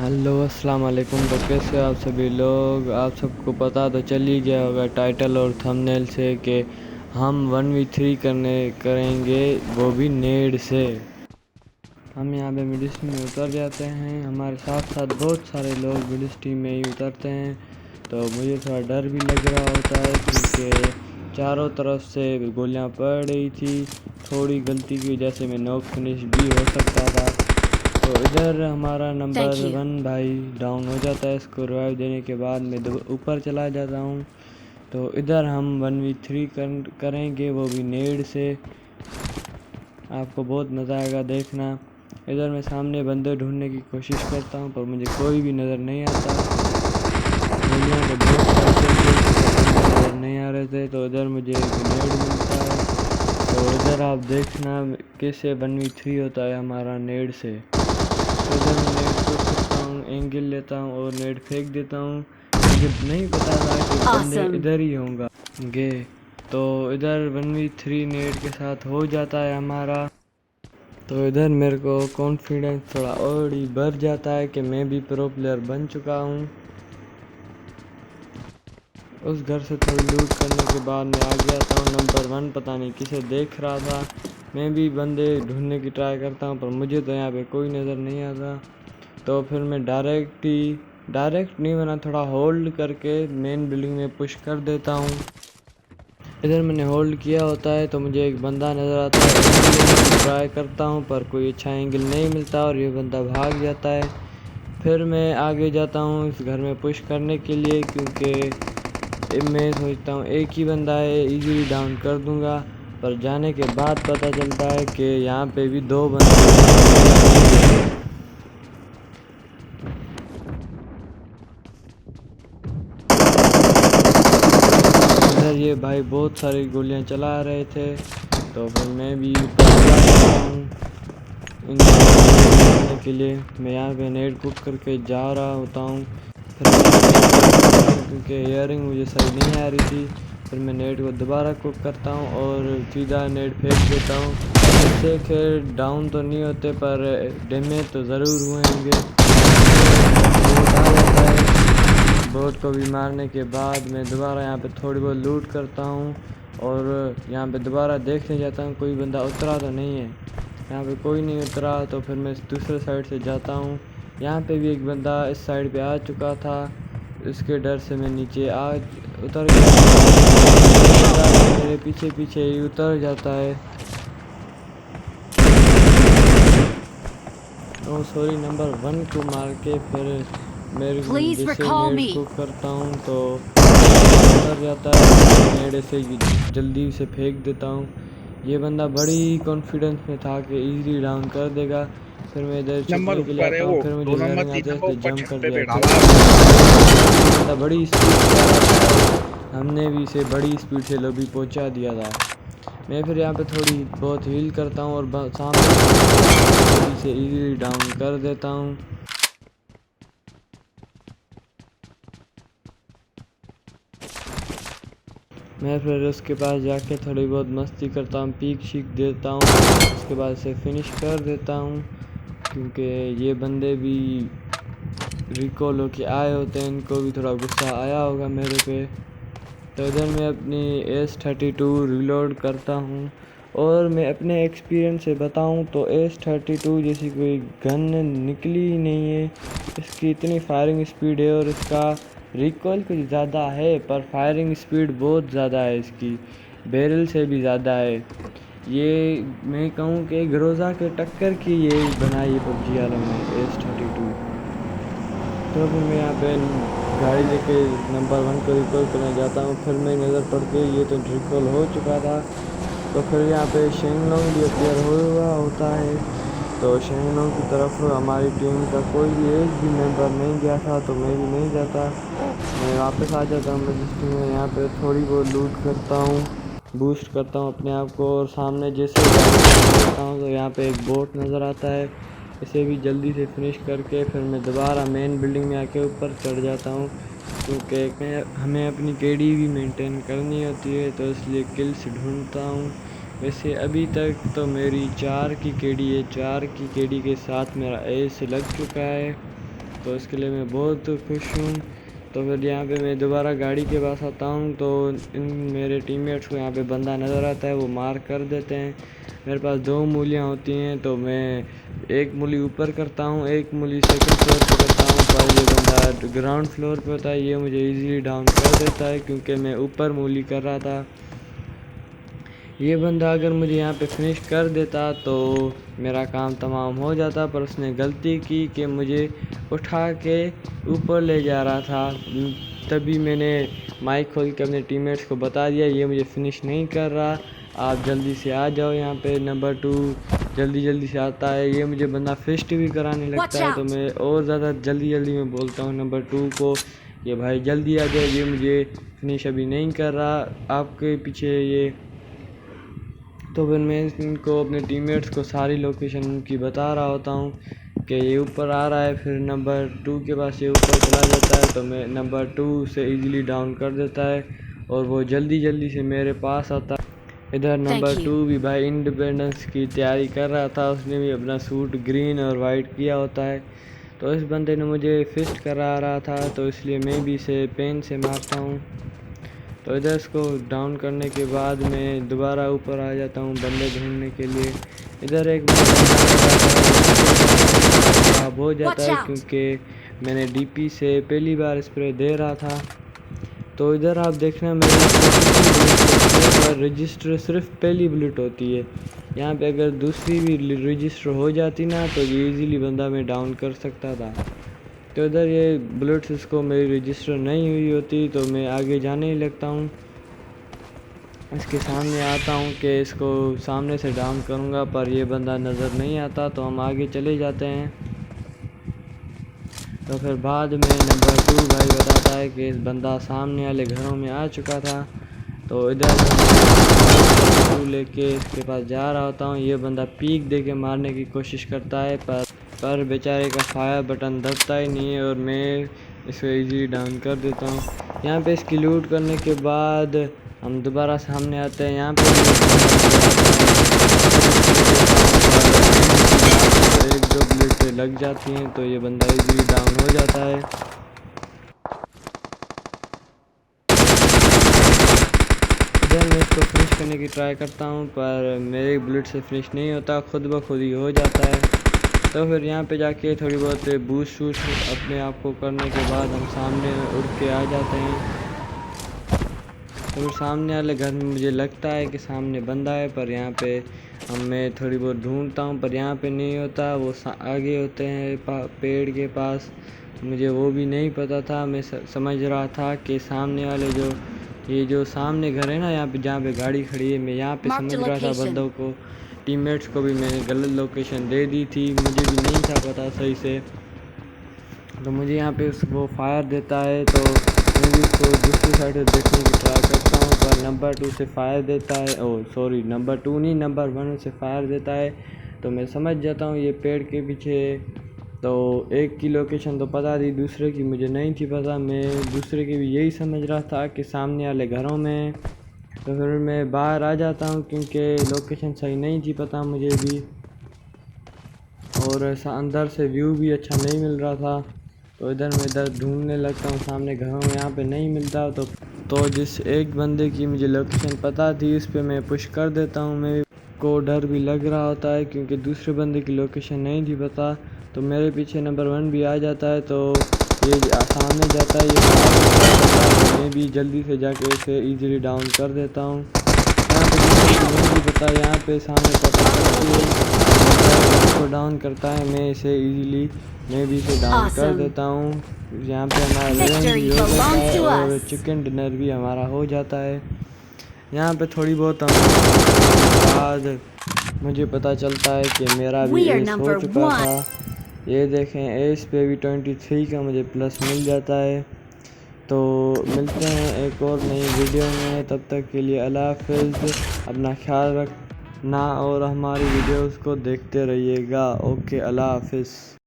Hello अस्सलाम वालेकुम। तो कैसे हो आप सभी लोग। आप सबको पता तो चल ही गया होगा टाइटल और थंबनेल से कि हम 1v3 करेंगे, वो भी नेड से। हम यहाँ पे मिडिल टीम में उतर जाते हैं। हमारे साथ साथ बहुत सारे लोग मिडिल टीम में ही उतरते हैं। तो मुझे थोड़ा डर भी लग रहा होता है क्योंकि चारों तरफ से गोलियाँ पड़ रही थी। थोड़ी गलती की वजह से मैं नॉक फिनिश भी हो सकता था। तो इधर हमारा नंबर 1 भाई डाउन हो जाता है। इसको रिवाइव देने के बाद मैं ऊपर चला जाता हूँ। तो इधर हम 1v3 करेंगे, वो भी नेड से। आपको बहुत मज़ा आएगा देखना। इधर मैं सामने बंदे ढूंढने की कोशिश करता हूँ पर मुझे कोई भी नज़र नहीं आता। गोलियाँ तो बहुत सारी चल रही थी पर बंदे नज़र नहीं आ रहे थे। तो इधर मुझे एक नेड मिलता है। तो इधर आप देखना कैसे 1v3 होता है हमारा नेड से। तो इधर मैं नेट पुश करता हूँ, एंगल लेता हूँ और नेट फेंक देता हूँ। मुझे नहीं पता था कि बंदे इधर ही होंगे। तो इधर 1v3 नेट के साथ हो जाता है हमारा। तो इधर मेरे को कॉन्फिडेंस थोड़ा और ही बढ़ जाता है कि मैं भी प्रो प्लेयर बन चुका हूँ। उस घर से थोड़ी लूट करने के बाद मैं आ गया हूँ नंबर 1। पता नहीं किसे देख रहा था। मैं भी बंदे ढूंढने की ट्राई करता हूँ पर मुझे तो यहाँ पे कोई नज़र नहीं आता। तो फिर मैं डायरेक्ट नहीं बना, थोड़ा होल्ड करके मेन बिल्डिंग में पुश कर देता हूँ। इधर मैंने होल्ड किया होता है तो मुझे एक बंदा नज़र आता है। ट्राई करता हूँ पर कोई अच्छा एंगल नहीं मिलता और ये बंदा भाग जाता है। फिर मैं आगे जाता हूँ इस घर में पुश करने के लिए क्योंकि मैं सोचता हूँ एक ही बंदा है, इजीली डाउन कर दूँगा। पर जाने के बाद पता चलता है कि यहाँ पे भी 2 बंदे। इधर ये भाई बहुत सारी गोलियां चला रहे थे। तो फिर मैं भी मारने के लिए मैं यहाँ पे नेट कुक करके जा रहा होता हूँ। क्योंकि हेयरिंग मुझे सही नहीं आ रही थी। फिर मैं नेट को दोबारा कुक करता हूँ और सीधा नेट फेंक देता हूँ। इससे खैर डाउन तो नहीं होते पर डैमेज तो ज़रूर हुए होंगे। बोट को भी मारने के बाद मैं दोबारा यहाँ पे थोड़ी बहुत लूट करता हूँ और यहाँ पे दोबारा देखने जाता हूँ कोई बंदा उतरा तो नहीं है। यहाँ पे कोई नहीं उतरा तो फिर मैं दूसरे साइड से जाता हूँ। यहाँ पे भी एक बंदा इस साइड पे आ चुका था। इसके डर से मैं नीचे उतर गया। मेरे पीछे पीछे ही उतर जाता है। ओ सॉरी, नंबर 1 को मार के फिर मेरे जैसे नेट को करता हूँ तो उतर जाता है। नेट से जल्दी से फेंक देता हूँ। ये बंदा बड़ी कॉन्फिडेंस में था कि इजीली डाउन कर देगा। फिर मैं इधर छुपने के लिए आता हूँ। फिर मुझे लर्निंग आती है इसलिए जंप कर दिया। बंदा बड़ी स्पीड से आ रहा था। हमने भी इसे बड़ी स्पीड से लॉबी पहुँचा दिया था। मैं फिर यहाँ पे थोड़ी बहुत हील करता हूँ और सामने से इजीली डाउन कर देता हूँ। मैं फिर उसके पास जाके थोड़ी बहुत मस्ती करता हूँ, पीक शीक देता हूँ। उसके बाद इसे फिनिश कर देता हूँ क्योंकि ये बंदे भी रिकॉल होके आए होते हैं, इनको भी थोड़ा गुस्सा आया होगा मेरे पे। तो इधर मैं अपनी S32 रिलोड करता हूँ और मैं अपने एक्सपीरियंस से बताऊँ तो S32 जैसी कोई गन निकली ही नहीं है। इसकी इतनी फायरिंग स्पीड है और इसका रिकॉल कुछ ज़्यादा है पर फायरिंग स्पीड बहुत ज़्यादा है, इसकी बैरल से भी ज़्यादा है। ये मैं कहूँ कि ग्रोजा के टक्कर की ये बनाई है पबजी वालों ने S32। तो फिर मैं यहाँ पे गाड़ी लेके नंबर 1 को रिकॉल करने जाता हूँ। फिर मेरी नज़र पड़ गई ये तो रिकॉल हो चुका था। तो फिर यहाँ पे शेंगलोंग भी अपीयर हुआ होता है। तो शेंगलोंग की तरफ हमारी टीम का कोई भी एक भी मेंबर नहीं गया था तो मैं भी नहीं जाता। मैं वापस आ जाता हूँ रजिस्ट्री में। यहाँ पे थोड़ी बहुत लूट करता हूँ, बूस्ट करता हूँ अपने आप को और सामने जैसे करता हूँ तो यहाँ पे एक बोट नज़र आता है। इसे भी जल्दी से फिनिश करके फिर मैं दोबारा मेन बिल्डिंग में आके ऊपर चढ़ जाता हूँ क्योंकि हमें अपनी केडी भी मेंटेन करनी होती है तो इसलिए किल्स ढूंढता हूँ। वैसे अभी तक तो मेरी 4 की केडी है। 4 की केडी के साथ मेरा एस लग चुका है। तो इसके लिए मैं बहुत खुश हूँ। तो फिर यहाँ पे मैं दोबारा गाड़ी के पास आता हूँ तो इन मेरे टीममेट्स को यहाँ पे बंदा नज़र आता है, वो मार कर देते हैं। मेरे पास 2 मूलियाँ होती हैं तो मैं एक मूली ऊपर करता हूँ, एक मूली सेकंड फ्लोर पे करता हूँ, पर ये बंदा ग्राउंड फ्लोर पे होता है। ये मुझे इजीली डाउन कर देता है क्योंकि मैं ऊपर मूली कर रहा था। ये बंदा अगर मुझे यहाँ पे फिनिश कर देता तो मेरा काम तमाम हो जाता, पर उसने गलती की कि मुझे उठा के ऊपर ले जा रहा था। तभी मैंने माइक खोल के अपने टीममेट्स को बता दिया ये मुझे फिनिश नहीं कर रहा, आप जल्दी से आ जाओ। यहाँ पे नंबर 2 जल्दी से आता है, ये मुझे बंदा फिस्ट भी कराने लगता है। तो मैं और ज़्यादा जल्दी में बोलता हूँ नंबर 2 को कि भाई जल्दी आ जाए, ये मुझे फिनिश अभी नहीं कर रहा, आपके पीछे ये। तो फिर मैं इनको अपने टीममेट्स को सारी लोकेशन उनकी बता रहा होता हूँ कि ये ऊपर आ रहा है। फिर नंबर 2 के पास ये ऊपर चला जाता है तो मैं नंबर 2 से इजीली डाउन कर देता है और वो जल्दी से मेरे पास आता है। इधर नंबर 2 भी भाई इंडिपेंडेंस की तैयारी कर रहा था, उसने भी अपना सूट ग्रीन और वाइट किया होता है। तो इस बंदे ने मुझे फिस्ट करा रहा था तो इसलिए मैं भी इसे पेन से मारता हूँ। तो इधर इसको डाउन करने के बाद मैं दोबारा ऊपर आ जाता हूँ बंदे ढूंढने के लिए। इधर एक खराब हो जाता है क्योंकि मैंने डीपी से पहली बार स्प्रे दे रहा था। तो इधर आप देखना मेरे रजिस्टर सिर्फ पहली बुलेट होती है, यहाँ पे अगर दूसरी भी रजिस्टर हो जाती ना तो ये इजीली बंदा मैं डाउन कर सकता था। तो इधर ये बुलेट्स इसको मेरी रजिस्टर नहीं हुई होती तो मैं आगे जाने ही लगता हूँ, इसके सामने आता हूँ कि इसको सामने से डाउन करूँगा, पर ये बंदा नज़र नहीं आता तो हम आगे चले जाते हैं। तो फिर बाद में नंबर 2 भाई बताता है कि इस बंदा सामने वाले घरों में आ चुका था। तो इधर लेके इसके पास जा रहा होता हूँ, ये बंदा पीक दे के मारने की कोशिश करता है पर बेचारे का फायर बटन दबता ही नहीं है और मैं इसको इजीली डाउन कर देता हूँ। यहाँ पे इसकी लूट करने के बाद हम दोबारा सामने आते हैं। यहाँ पे एक दो बुलेट लग जाती हैं तो ये बंदा इजीली डाउन हो जाता है। इधर मैं इसको फिनिश करने की ट्राई करता हूँ पर मेरे बुलेट से फिनिश नहीं होता, खुद ब खुद ही हो जाता है। तो फिर यहाँ पे जाके थोड़ी बहुत बूस्ट शूस्ट अपने आप को करने के बाद हम सामने उड़ के आ जाते हैं। तो फिर सामने वाले घर में मुझे लगता है कि सामने बंदा है, पर यहाँ पे मैं थोड़ी बहुत ढूंढता हूँ पर यहाँ पे नहीं होता, वो आगे होते हैं पेड़ के पास। मुझे वो भी नहीं पता था, मैं समझ रहा था कि सामने वाले ये जो सामने घर है ना यहाँ पे जहाँ पे गाड़ी खड़ी है, मैं यहाँ पे समझ रहा था बंदों को। टीममेट्स को भी मैंने गलत लोकेशन दे दी थी, मुझे भी नहीं था पता सही से। तो मुझे यहाँ पे वो फायर देता है तो मैं भी उसको दूसरी साइड से देखने की ट्राई करता हूँ, पर नंबर 2 से फायर देता है। ओह सॉरी, नंबर 2 नहीं नंबर 1 से फायर देता है। तो मैं समझ जाता हूँ ये पेड़ के पीछे। तो एक की लोकेशन तो पता थी, दूसरे की मुझे नहीं थी पता। मैं दूसरे की भी यही समझ रहा था कि सामने वाले घरों में। तो फिर मैं बाहर आ जाता हूँ क्योंकि लोकेशन सही नहीं थी पता मुझे भी, और ऐसा अंदर से व्यू भी अच्छा नहीं मिल रहा था। तो इधर ढूंढने लगता हूँ सामने घरों में, यहाँ पे नहीं मिलता। तो जिस एक बंदे की मुझे लोकेशन पता थी उस पर मैं पुश कर देता हूँ। मेरे को डर भी लग रहा होता है क्योंकि दूसरे बंदे की लोकेशन नहीं थी पता। तो मेरे पीछे नंबर 1 भी आ जाता है तो ये सामने जाता है, ये मैं भी जल्दी से जाके इसे इजीली डाउन कर देता हूँ। यहाँ पे नहीं भी पता, यहाँ पे सामने पता इसको डाउन करता है, मैं इसे इजीली मैं भी इसे डाउन कर देता हूँ। यहाँ पे हमारा रेंज भी हो जाता है और चिकन डिनर भी हमारा हो जाता है। यहाँ पे थोड़ी बहुत बाद मुझे पता चलता है कि मेरा भी एस हो चुका था। ये देखें एस पे भी 23 का मुझे प्लस मिल जाता है। तो मिलते हैं एक और नई वीडियो में, तब तक के लिए अल्लाह हाफ़िज़, अपना ख्याल रखना और हमारी वीडियोस को देखते रहिएगा। ओके, अल्लाह हाफ़िज़।